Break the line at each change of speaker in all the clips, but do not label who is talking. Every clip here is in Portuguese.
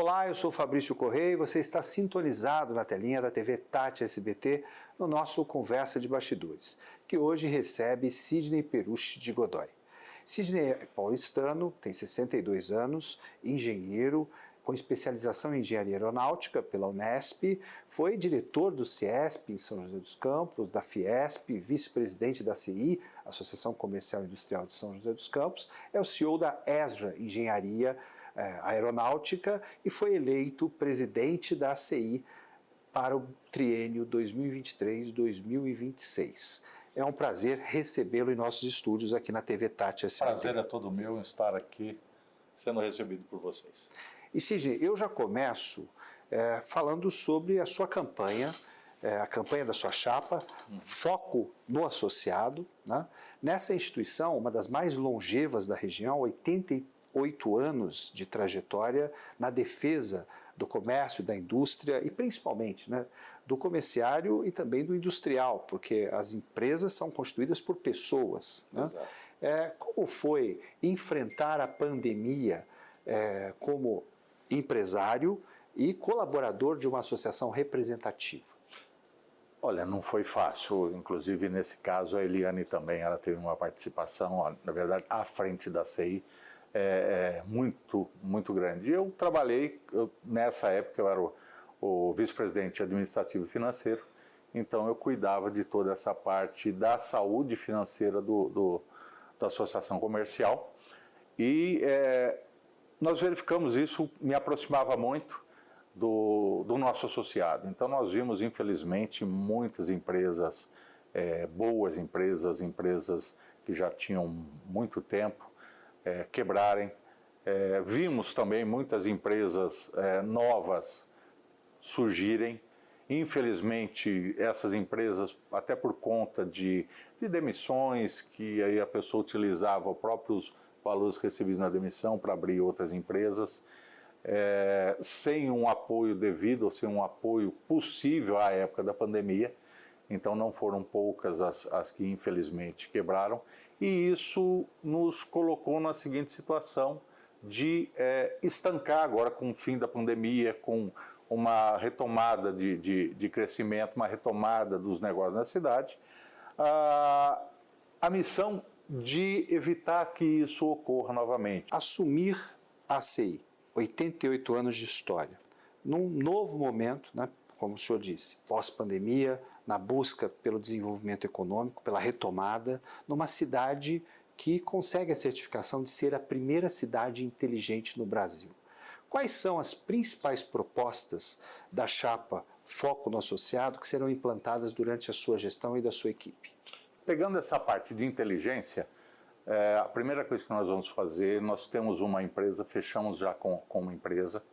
Olá, eu sou Fabrício Correia e você está sintonizado na telinha da TV Tati SBT no nosso Conversa de Bastidores, que hoje recebe Sidney Perucci de Godoy. Sidney é paulistano, tem 62 anos, engenheiro, com especialização em engenharia aeronáutica pela Unesp, foi diretor do CIESP em São José dos Campos, da Fiesp, vice-presidente da CI, Associação Comercial e Industrial de São José dos Campos, é o CEO da ESRA Engenharia Aeronáutica e foi eleito presidente da ACI para o triênio 2023-2026. É um prazer recebê-lo em nossos estúdios aqui na TV Tati SBT.
Prazer é todo meu em estar aqui sendo recebido por vocês.
E Sidney, eu já começo falando sobre a sua campanha, a campanha da sua chapa, Foco no Associado, né? Nessa instituição, uma das mais longevas da região, 88 anos de trajetória na defesa do comércio, da indústria e principalmente, né, do comerciário e também do industrial, porque as empresas são constituídas por pessoas. Né? Como foi enfrentar a pandemia como empresário e colaborador de uma associação representativa?
Olha, não foi fácil, inclusive nesse caso a Eliane também, ela teve uma participação, na verdade, à frente da CI, muito grande. Eu trabalhei, nessa época eu era o vice-presidente administrativo e financeiro, então eu cuidava de toda essa parte da saúde financeira da associação comercial e nós verificamos isso, me aproximava muito do nosso associado. Então nós vimos, infelizmente, muitas empresas, boas empresas que já tinham muito tempo, quebrarem. Vimos também muitas empresas novas surgirem. Infelizmente, essas empresas, até por conta de demissões, que aí a pessoa utilizava os próprios valores recebidos na demissão para abrir outras empresas, sem um apoio devido, ou sem um apoio possível à época da pandemia. Então não foram poucas as que infelizmente quebraram, e isso nos colocou na seguinte situação de estancar agora com o fim da pandemia, com uma retomada de crescimento, uma retomada dos negócios na cidade, a missão de evitar que isso ocorra novamente.
Assumir a ACI, 88 anos de história, num novo momento, né, como o senhor disse, pós-pandemia, na busca pelo desenvolvimento econômico, pela retomada, numa cidade que consegue a certificação de ser a primeira cidade inteligente no Brasil. Quais são as principais propostas da chapa Foco no Associado que serão implantadas durante a sua gestão e da sua equipe?
Pegando essa parte de inteligência, a primeira coisa que nós vamos fazer, nós temos uma empresa, fechamos já com uma empresa,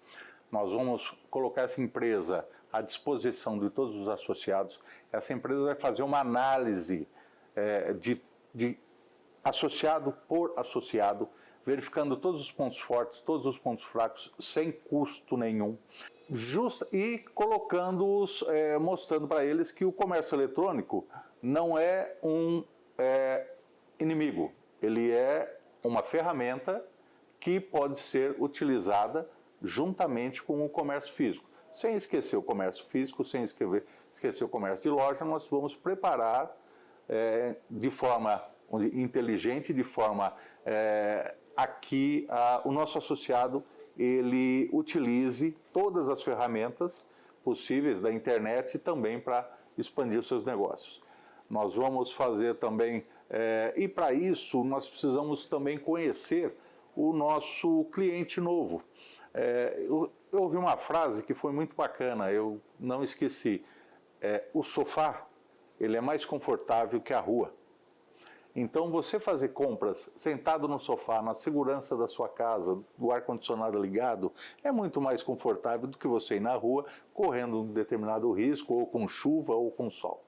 nós vamos colocar essa empresa à disposição de todos os associados. Essa empresa vai fazer uma análise de associado por associado, verificando todos os pontos fortes, todos os pontos fracos, sem custo nenhum, e colocando-os, mostrando para eles que o comércio eletrônico não é um inimigo, ele é uma ferramenta que pode ser utilizada juntamente com o comércio físico. Sem esquecer o comércio físico, sem esquecer o comércio de loja, nós vamos preparar de forma inteligente, de forma a que o nosso associado ele utilize todas as ferramentas possíveis da internet também para expandir os seus negócios. Nós vamos fazer também, e para isso nós precisamos também conhecer o nosso cliente novo. Eu ouvi uma frase que foi muito bacana, eu não esqueci. O sofá, ele é mais confortável que a rua. Então você fazer compras sentado no sofá, na segurança da sua casa, do ar-condicionado ligado, é muito mais confortável do que você ir na rua correndo um determinado risco, ou com chuva ou com sol.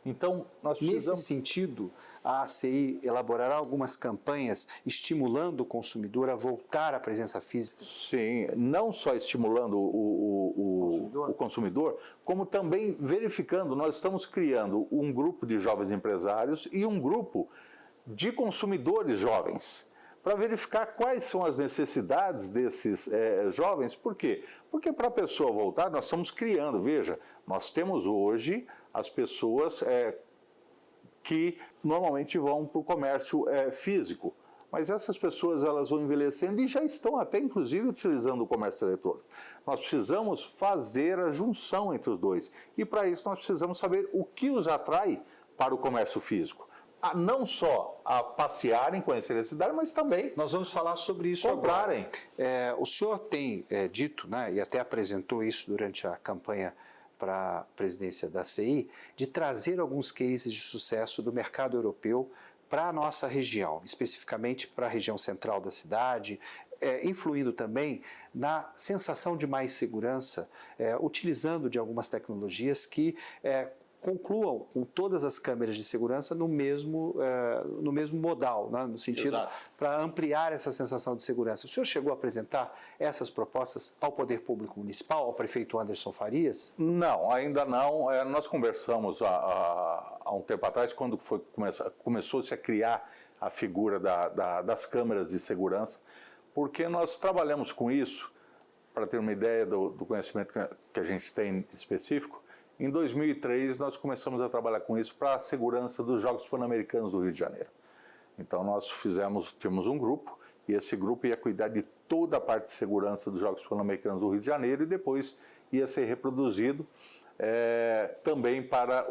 Então, nós precisamos...
Nesse sentido, a ACI elaborará algumas campanhas estimulando o consumidor a voltar à presença física?
Sim, não só estimulando o consumidor, como também verificando, nós estamos criando um grupo de jovens empresários e um grupo de consumidores jovens, para verificar quais são as necessidades desses jovens. Por quê? Porque para a pessoa voltar, nós estamos criando, veja, nós temos hoje as pessoas que normalmente vão para o comércio físico, mas essas pessoas elas vão envelhecendo e já estão até inclusive utilizando o comércio eletrônico. Nós precisamos fazer a junção entre os dois e para isso nós precisamos saber o que os atrai para o comércio físico. Não só a passearem, conhecerem a cidade, mas também
nós vamos falar sobre isso
comprarem.
Agora. O senhor tem dito, né, e até apresentou isso durante a campanha para a presidência da CI, de trazer alguns cases de sucesso do mercado europeu para a nossa região, especificamente para a região central da cidade, influindo também na sensação de mais segurança, utilizando de algumas tecnologias que concluam com todas as câmeras de segurança no mesmo modal, né? No sentido para ampliar essa sensação de segurança. O senhor chegou a apresentar essas propostas ao Poder Público Municipal, ao prefeito Anderson Farias?
Não, ainda não. Nós conversamos há um tempo atrás, quando começou-se a criar a figura das câmeras de segurança, porque nós trabalhamos com isso, para ter uma ideia do conhecimento que a gente tem específico. Em 2003, nós começamos a trabalhar com isso para a segurança dos Jogos Pan-Americanos do Rio de Janeiro. Então, nós tínhamos um grupo, e esse grupo ia cuidar de toda a parte de segurança dos Jogos Pan-Americanos do Rio de Janeiro e depois ia ser reproduzido também para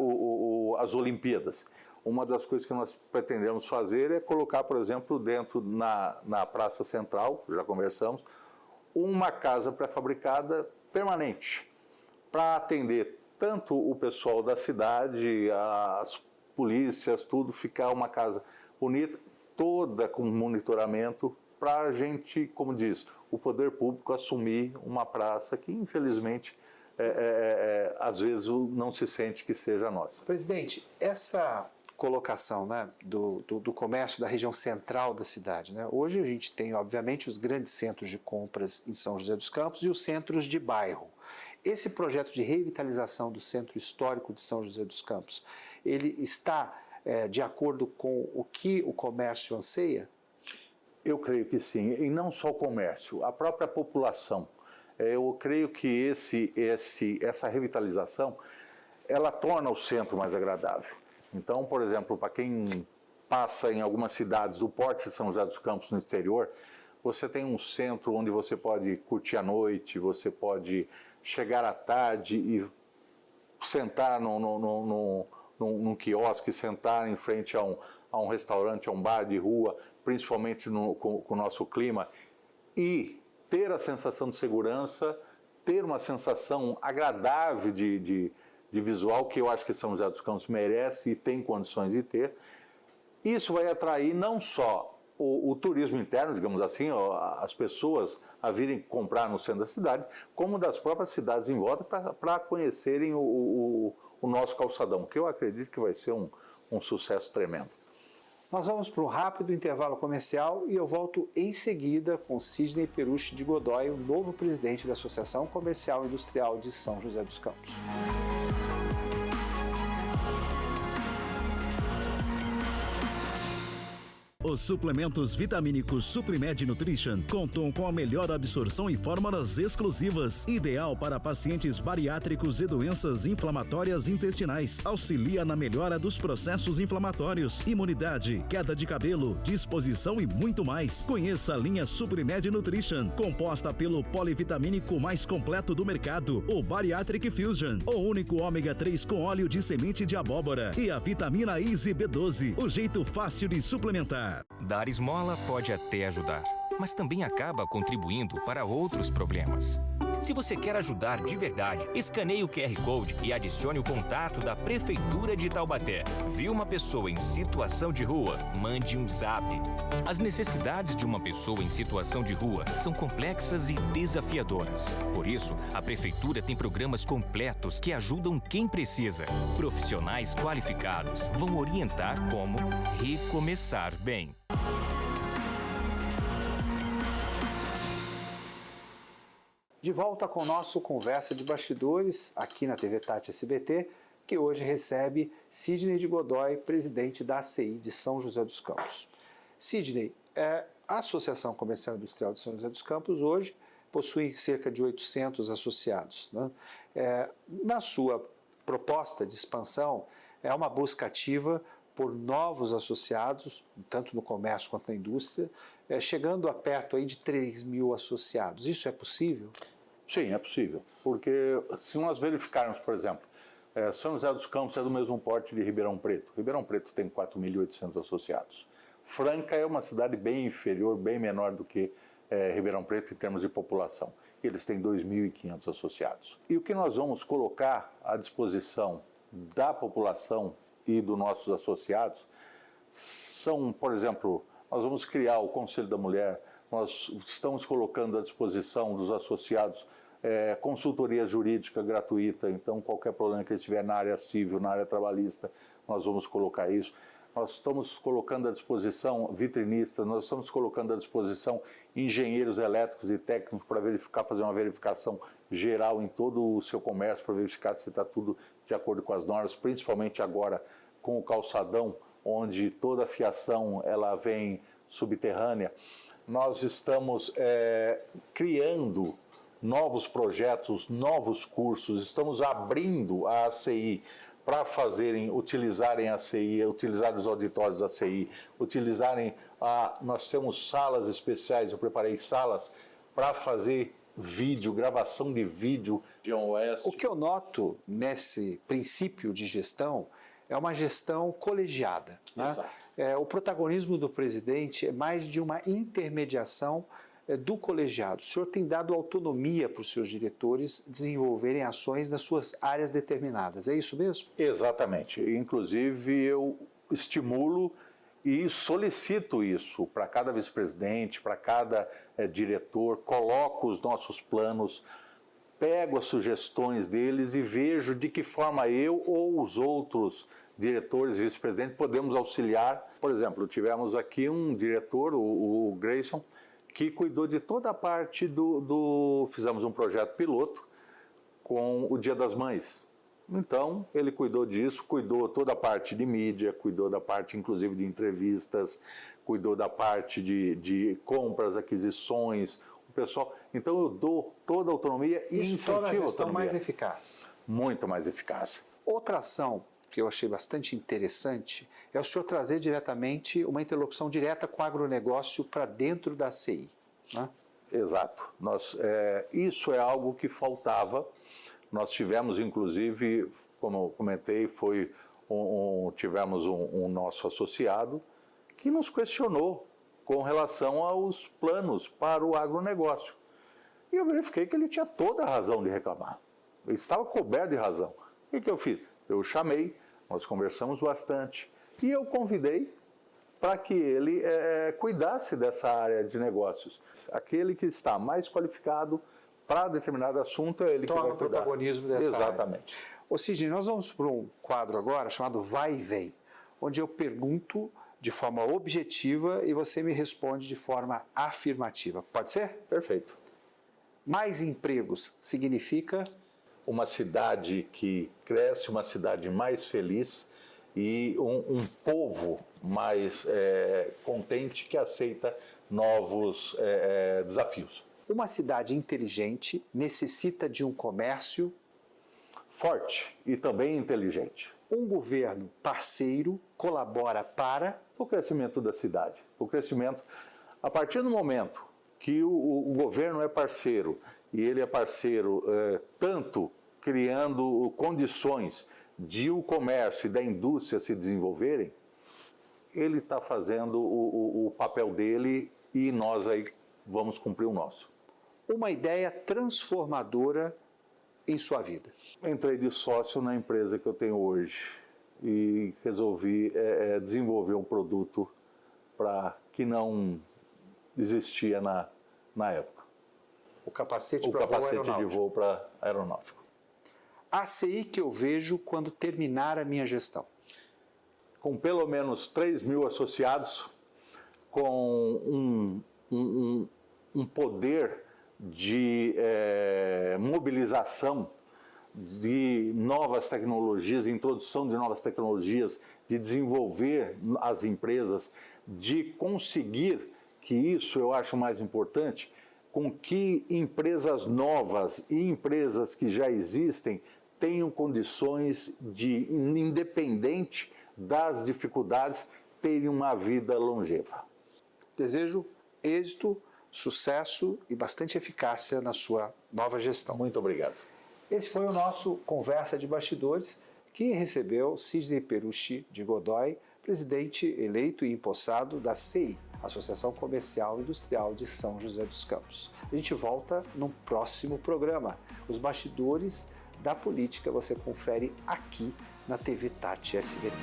as Olimpíadas. Uma das coisas que nós pretendemos fazer é colocar, por exemplo, dentro na Praça Central, já conversamos, uma casa pré-fabricada permanente para atender tanto o pessoal da cidade, as polícias, tudo, ficar uma casa bonita, toda com monitoramento, para a gente, como diz, o poder público assumir uma praça que, infelizmente, às vezes não se sente que seja nossa.
Presidente, essa colocação, né, do comércio da região central da cidade, né? Hoje a gente tem, obviamente, os grandes centros de compras em São José dos Campos e os centros de bairro. Esse projeto de revitalização do Centro Histórico de São José dos Campos, ele está de acordo com o que o comércio anseia?
Eu creio que sim, e não só o comércio, a própria população. Eu creio que essa revitalização, ela torna o centro mais agradável. Então, por exemplo, para quem passa em algumas cidades do porte de São José dos Campos no exterior, você tem um centro onde você pode curtir a noite, você pode chegar à tarde e sentar num quiosque, sentar em frente a um restaurante, a um bar de rua, principalmente com o nosso clima, e ter a sensação de segurança, ter uma sensação agradável de visual, que eu acho que São José dos Campos merece e tem condições de ter. Isso vai atrair não só o turismo interno, digamos assim, as pessoas a virem comprar no centro da cidade, como das próprias cidades em volta para conhecerem o nosso calçadão, que eu acredito que vai ser um sucesso tremendo.
Nós vamos para um rápido intervalo comercial e eu volto em seguida com Sidney Perucci de Godoy, o novo presidente da Associação Comercial e Industrial de São José dos Campos.
Os suplementos vitamínicos Suprimed Nutrition contam com a melhor absorção e fórmulas exclusivas, ideal para pacientes bariátricos e doenças inflamatórias intestinais. Auxilia na melhora dos processos inflamatórios, imunidade, queda de cabelo, disposição e muito mais. Conheça a linha Suprimed Nutrition, composta pelo polivitamínico mais completo do mercado, o Bariatric Fusion, o único ômega 3 com óleo de semente de abóbora e a vitamina Easy B12, o jeito fácil de suplementar.
Dar esmola pode até ajudar, mas também acaba contribuindo para outros problemas. Se você quer ajudar de verdade, escaneie o QR Code e adicione o contato da Prefeitura de Taubaté. Viu uma pessoa em situação de rua? Mande um zap. As necessidades de uma pessoa em situação de rua são complexas e desafiadoras. Por isso, a Prefeitura tem programas completos que ajudam quem precisa. Profissionais qualificados vão orientar como recomeçar bem.
De volta com o nosso Conversa de Bastidores, aqui na TV Tati SBT, que hoje recebe Sidney de Godoy, presidente da ACI de São José dos Campos. Sidney, A Associação Comercial e Industrial de São José dos Campos hoje possui cerca de 800 associados, né? Na sua proposta de expansão, é uma busca ativa por novos associados, tanto no comércio quanto na indústria, chegando a perto aí de 3.000 associados. Isso é possível?
Sim, é possível, porque se nós verificarmos, por exemplo, São José dos Campos é do mesmo porte de Ribeirão Preto. Ribeirão Preto tem 4.800 associados. Franca é uma cidade bem inferior, bem menor do que Ribeirão Preto em termos de população. Eles têm 2.500 associados. E o que nós vamos colocar à disposição da população e dos nossos associados são, por exemplo, nós vamos criar o Conselho da Mulher, nós estamos colocando à disposição dos associados consultoria jurídica gratuita, então qualquer problema que eles tiver na área civil, na área trabalhista, nós vamos colocar isso. Nós estamos colocando à disposição vitrinistas, nós estamos colocando à disposição engenheiros elétricos e técnicos para fazer uma verificação geral em todo o seu comércio, para verificar se está tudo de acordo com as normas, principalmente agora com o calçadão, onde toda a fiação ela vem subterrânea. Nós estamos criando novos projetos, novos cursos, estamos abrindo a ACI para utilizarem a ACI, utilizar os auditórios da ACI, nós temos salas especiais, eu preparei salas para fazer gravação de vídeo de Oeste.
O que eu noto nesse princípio de gestão é uma gestão colegiada, né?
Exato.
O protagonismo do presidente é mais de uma intermediação do colegiado. O senhor tem dado autonomia para os seus diretores desenvolverem ações nas suas áreas determinadas, é isso mesmo?
Exatamente. Inclusive, eu estimulo e solicito isso para cada vice-presidente, para cada diretor, coloco os nossos planos, pego as sugestões deles e vejo de que forma eu ou os outros diretores e vice-presidentes podemos auxiliar. Por exemplo, tivemos aqui um diretor, o Grayson, que cuidou de toda a parte fizemos um projeto piloto com o Dia das Mães. Então, ele cuidou disso, cuidou toda a parte de mídia, cuidou da parte, inclusive, de entrevistas, cuidou da parte de compras, aquisições, o pessoal. Então, eu dou toda a autonomia e incentivo a autonomia.
Isso torna a gestão mais eficaz.
Muito mais eficaz.
Outra ação que eu achei bastante interessante é o senhor trazer diretamente uma interlocução direta com o agronegócio para dentro da ACI, né?
Exato. Isso é algo que faltava. Nós tivemos, inclusive, como eu comentei, tivemos um nosso associado que nos questionou com relação aos planos para o agronegócio. E eu verifiquei que ele tinha toda a razão de reclamar. Ele estava coberto de razão. O que eu fiz? Eu chamei, nós conversamos bastante e eu convidei para que ele cuidasse dessa área de negócios. Aquele que está mais qualificado para determinado assunto é ele que vai cuidar.
Toma o protagonismo dessa área.
Exatamente.
Ô Sidney, nós vamos para um quadro agora chamado Vai e Vem, onde eu pergunto de forma objetiva e você me responde de forma afirmativa. Pode ser?
Perfeito.
Mais empregos significa?
Uma cidade que cresce, uma cidade mais feliz e um povo mais contente que aceita novos desafios.
Uma cidade inteligente necessita de um comércio
forte e também inteligente.
Um governo parceiro colabora para
o crescimento da cidade. O crescimento, a partir do momento que o governo é parceiro, e ele é parceiro tanto criando condições de o comércio e da indústria se desenvolverem, ele está fazendo o papel dele e nós aí vamos cumprir o nosso.
Uma ideia transformadora em sua vida.
Entrei de sócio na empresa que eu tenho hoje e resolvi desenvolver um produto que não existia na época.
O capacete
de voo para aeronáutico.
A ACI que eu vejo quando terminar a minha gestão.
Com pelo menos 3.000 associados, com um poder de mobilização de novas tecnologias, introdução de novas tecnologias, de desenvolver as empresas, de conseguir que isso, eu acho mais importante, com que empresas novas e empresas que já existem tenham condições de, independente das dificuldades, terem uma vida longeva.
Desejo êxito, sucesso e bastante eficácia na sua nova gestão.
Muito obrigado.
Esse foi o nosso Conversa de Bastidores, que recebeu Sidney Perucci de Godoy, presidente eleito e empossado da CEI, Associação Comercial e Industrial de São José dos Campos. A gente volta no próximo programa. Os bastidores da política você confere aqui na TV Tati SBT.